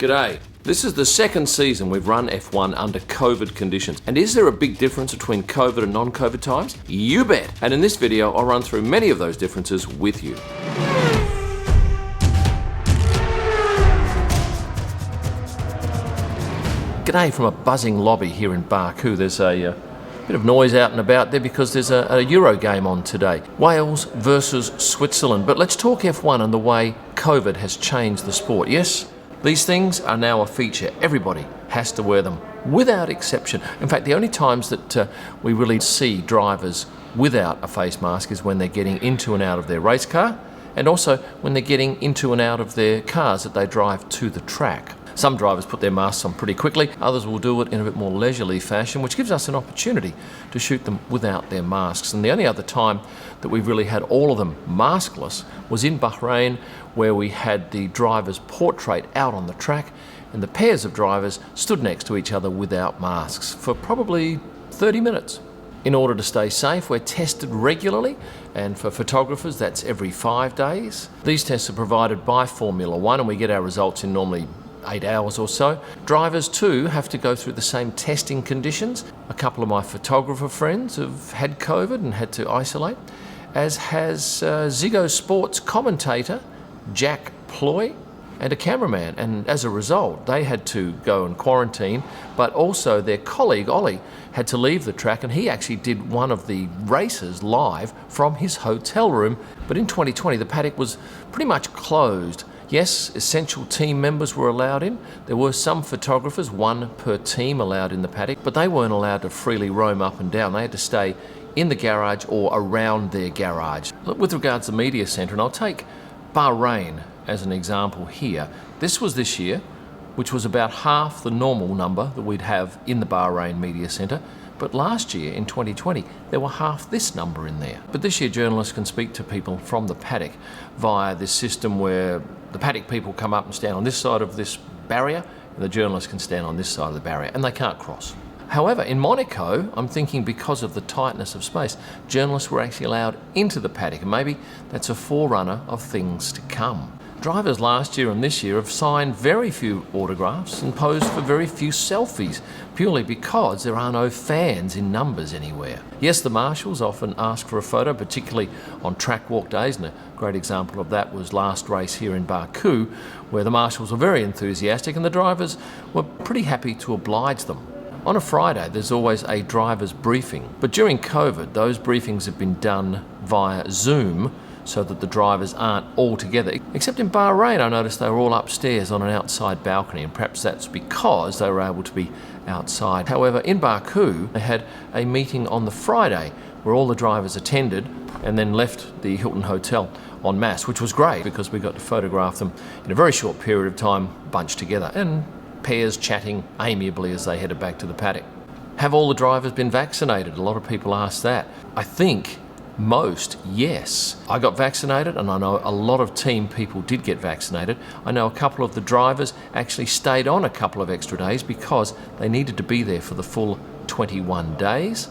G'day. This is the second season we've run F1 under COVID conditions. And is there a big difference between COVID and non-COVID times? You bet. And in this video, I'll run through many of those differences with you. G'day from a buzzing lobby here in Baku. There's a bit of noise out and about there because there's a Euro game on today. Wales versus Switzerland. But let's talk F1 and the way COVID has changed the sport. Yes, these things are now a feature. Everybody has to wear them without exception. In fact, the only times that we really see drivers without a face mask is when they're getting into and out of their race car, and also when they're getting into and out of their cars that they drive to the track. Some drivers put their masks on pretty quickly, others will do it in a bit more leisurely fashion, which gives us an opportunity to shoot them without their masks. And the only other time that we've really had all of them maskless was in Bahrain, where we had the driver's portrait out on the track and the pairs of drivers stood next to each other without masks for probably 30 minutes. In order to stay safe, we're tested regularly, and for photographers, that's every 5 days. These tests are provided by Formula One, and we get our results in normally 8 hours or so. Drivers too have to go through the same testing conditions. A couple of my photographer friends have had COVID and had to isolate, as has Ziggo Sports commentator Jack Ploy and a cameraman, and as a result they had to go and quarantine, but also their colleague Ollie had to leave the track, and he actually did one of the races live from his hotel room. But in 2020 the paddock was pretty much closed. Yes, essential team members were allowed in. There were some photographers, one per team, allowed in the paddock, but they weren't allowed to freely roam up and down. They had to stay in the garage or around their garage. With regards to the media centre, and I'll take Bahrain as an example here. This was this year, which was about half the normal number that we'd have in the Bahrain media centre. But last year, in 2020, there were half this number in there. But this year, journalists can speak to people from the paddock via this system where the paddock people come up and stand on this side of this barrier, and the journalists can stand on this side of the barrier, and they can't cross. However, in Monaco, I'm thinking because of the tightness of space, journalists were actually allowed into the paddock, and maybe that's a forerunner of things to come. Drivers last year and this year have signed very few autographs and posed for very few selfies, purely because there are no fans in numbers anywhere. Yes, the marshals often ask for a photo, particularly on track walk days, and a great example of that was last race here in Baku, where the marshals were very enthusiastic and the drivers were pretty happy to oblige them. On a Friday, there's always a driver's briefing, but during COVID, those briefings have been done via Zoom, so that the drivers aren't all together. Except in Bahrain, I noticed they were all upstairs on an outside balcony, and perhaps that's because they were able to be outside. However, in Baku, they had a meeting on the Friday where all the drivers attended and then left the Hilton Hotel en masse, which was great because we got to photograph them in a very short period of time, bunched together, and pairs chatting amiably as they headed back to the paddock. Have all the drivers been vaccinated? A lot of people ask that. I think most, yes. I got vaccinated, and I know a lot of team people did get vaccinated. I know a couple of the drivers actually stayed on a couple of extra days because they needed to be there for the full 21 days,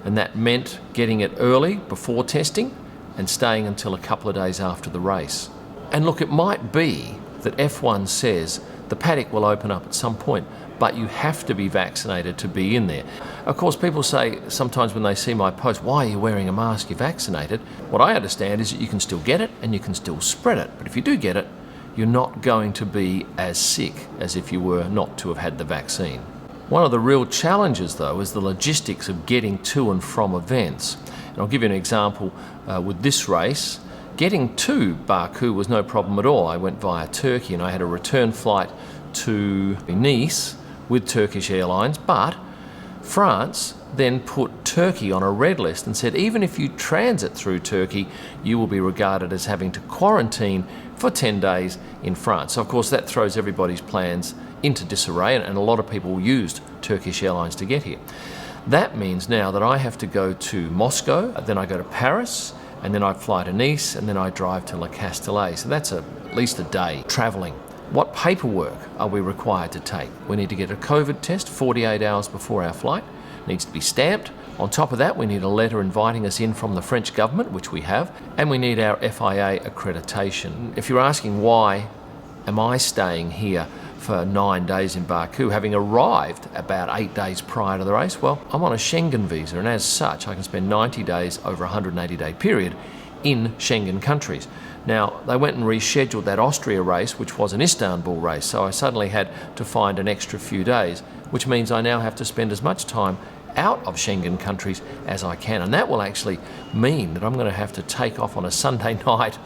and that meant getting it early before testing and staying until a couple of days after the race. And look, it might be that F1 says the paddock will open up at some point, but you have to be vaccinated to be in there. Of course, people say sometimes when they see my post, why are you wearing a mask, you're vaccinated? What I understand is that you can still get it and you can still spread it. But if you do get it, you're not going to be as sick as if you were not to have had the vaccine. One of the real challenges, though, is the logistics of getting to and from events. And I'll give you an example with this race. Getting to Baku was no problem at all. I went via Turkey and I had a return flight to Nice with Turkish Airlines, but France then put Turkey on a red list and said even if you transit through Turkey, you will be regarded as having to quarantine for 10 days in France. So of course that throws everybody's plans into disarray, and a lot of people used Turkish Airlines to get here. That means now that I have to go to Moscow, then I go to Paris, and then I fly to Nice, and then I drive to Le Castellet. So that's at least a day travelling. What paperwork are we required to take? We need to get a COVID test 48 hours before our flight. It needs to be stamped. On top of that, we need a letter inviting us in from the French government, which we have, and we need our FIA accreditation. If you're asking why am I staying here for 9 days in Baku, having arrived about 8 days prior to the race. Well, I'm on a Schengen visa, and as such, I can spend 90 days over a 180-day period in Schengen countries. Now, they went and rescheduled that Austria race, which was an Istanbul race, so I suddenly had to find an extra few days, which means I now have to spend as much time out of Schengen countries as I can. And that will actually mean that I'm going to have to take off on a Sunday night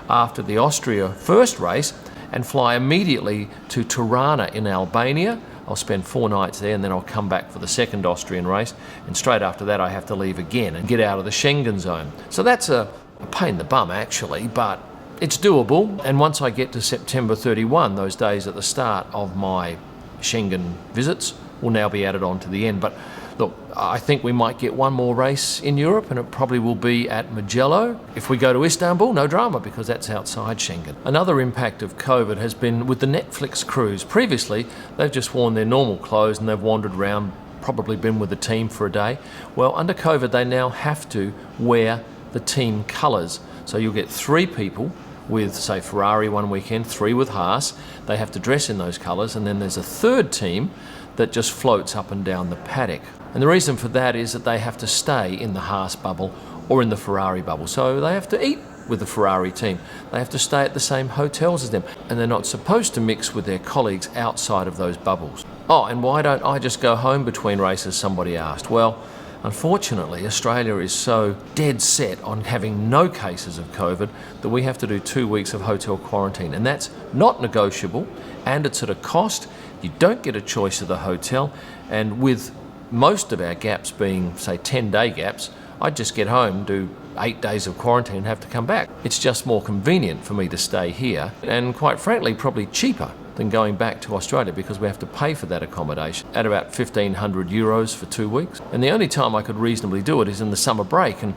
after the Austria first race and fly immediately to Tirana in Albania. I'll spend 4 nights there, and then I'll come back for the second Austrian race, and straight after that I have to leave again and get out of the Schengen zone. So that's a pain in the bum actually, but it's doable. And once I get to September 31, those days at the start of my Schengen visits will now be added on to the end. But look, I think we might get one more race in Europe, and it probably will be at Mugello. If we go to Istanbul, no drama, because that's outside Schengen. Another impact of COVID has been with the Netflix crews. Previously, they've just worn their normal clothes and they've wandered around, probably been with the team for a day. Well, under COVID, they now have to wear the team colours. So you'll get 3 people with, say, Ferrari one weekend, 3 with Haas. They have to dress in those colours, and then there's a third team that just floats up and down the paddock. And the reason for that is that they have to stay in the Haas bubble or in the Ferrari bubble. So they have to eat with the Ferrari team. They have to stay at the same hotels as them, and they're not supposed to mix with their colleagues outside of those bubbles. Oh, and why don't I just go home between races, somebody asked. Well, unfortunately, Australia is so dead set on having no cases of COVID that we have to do 2 weeks of hotel quarantine, and that's not negotiable, and it's at a cost. You don't get a choice of the hotel, and with most of our gaps being, say, 10-day gaps, I'd just get home, do 8 days of quarantine and have to come back. It's just more convenient for me to stay here, and quite frankly, probably cheaper than going back to Australia, because we have to pay for that accommodation at about 1,500 euros for 2 weeks. And the only time I could reasonably do it is in the summer break, and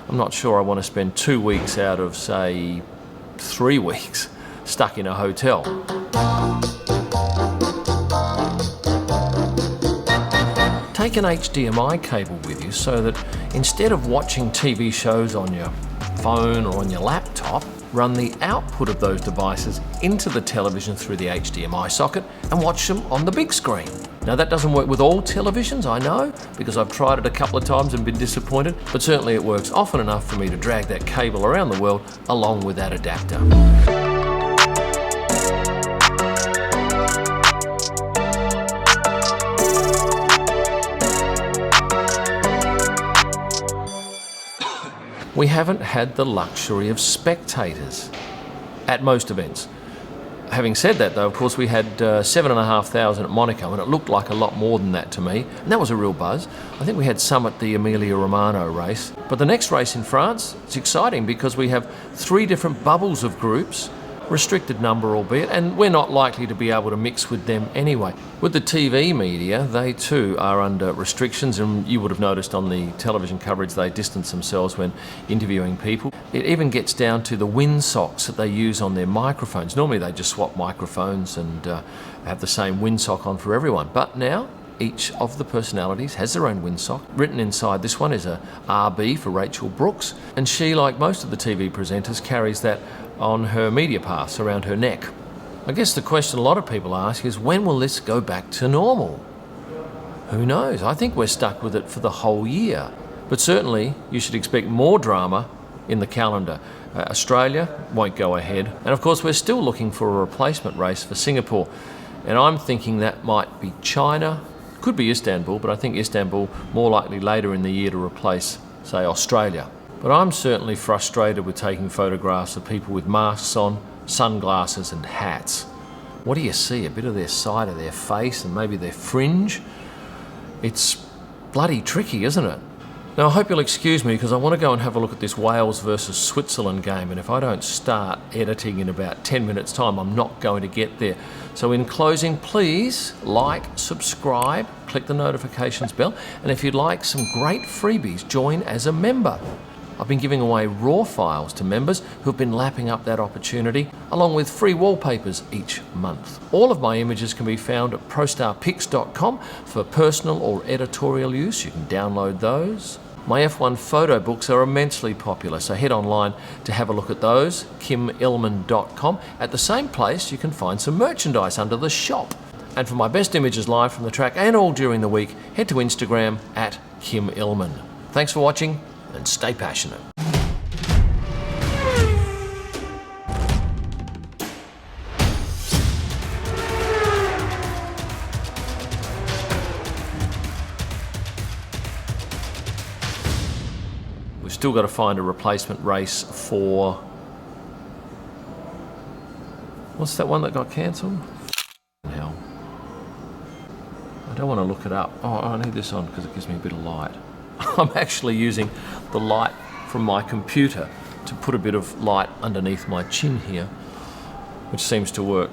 I'm not sure I want to spend 2 weeks out of, say, 3 weeks stuck in a hotel. Take an HDMI cable with you so that instead of watching TV shows on your phone or on your laptop, run the output of those devices into the television through the HDMI socket and watch them on the big screen. Now, that doesn't work with all televisions, I know, because I've tried it a couple of times and been disappointed, but certainly it works often enough for me to drag that cable around the world along with that adapter. We haven't had the luxury of spectators at most events. Having said that, though, of course, we had 7,500 at Monaco, and it looked like a lot more than that to me, and that was a real buzz. I think we had some at the Emilia-Romagna race. But the next race in France, it's exciting because we have 3 different bubbles of groups, restricted number albeit, and we're not likely to be able to mix with them anyway. With the TV media, they too are under restrictions, and you would have noticed on the television coverage they distance themselves when interviewing people. It even gets down to the windsocks that they use on their microphones. Normally they just swap microphones and have the same windsock on for everyone, but now each of the personalities has their own windsock. Written inside this one is a RB for Rachel Brooks, and she, like most of the TV presenters, carries that on her media pass around her neck. I guess the question a lot of people ask is, when will this go back to normal? Who knows? I think we're stuck with it for the whole year. But certainly you should expect more drama in the calendar. Australia won't go ahead, and of course we're still looking for a replacement race for Singapore, and I'm thinking that might be China. Could be Istanbul, but I think Istanbul more likely later in the year to replace, say, Australia. But I'm certainly frustrated with taking photographs of people with masks on, sunglasses and hats. What do you see? A bit of their side of their face and maybe their fringe? It's bloody tricky, isn't it? Now, I hope you'll excuse me because I want to go and have a look at this Wales versus Switzerland game, and if I don't start editing in about 10 minutes' time, I'm not going to get there. So in closing, please like, subscribe, click the notifications bell, and if you'd like some great freebies, join as a member. I've been giving away raw files to members who've been lapping up that opportunity, along with free wallpapers each month. All of my images can be found at prostarpics.com for personal or editorial use. You can download those. My F1 photo books are immensely popular, so head online to have a look at those, kimillman.com. At the same place, you can find some merchandise under the shop. And for my best images live from the track and all during the week, head to Instagram at kimillman. Thanks for watching and stay passionate. We've still got to find a replacement race for... What's that one that got cancelled? Hell. I don't want to look it up. Oh, I need this on because it gives me a bit of light. I'm actually using the light from my computer to put a bit of light underneath my chin here, which seems to work.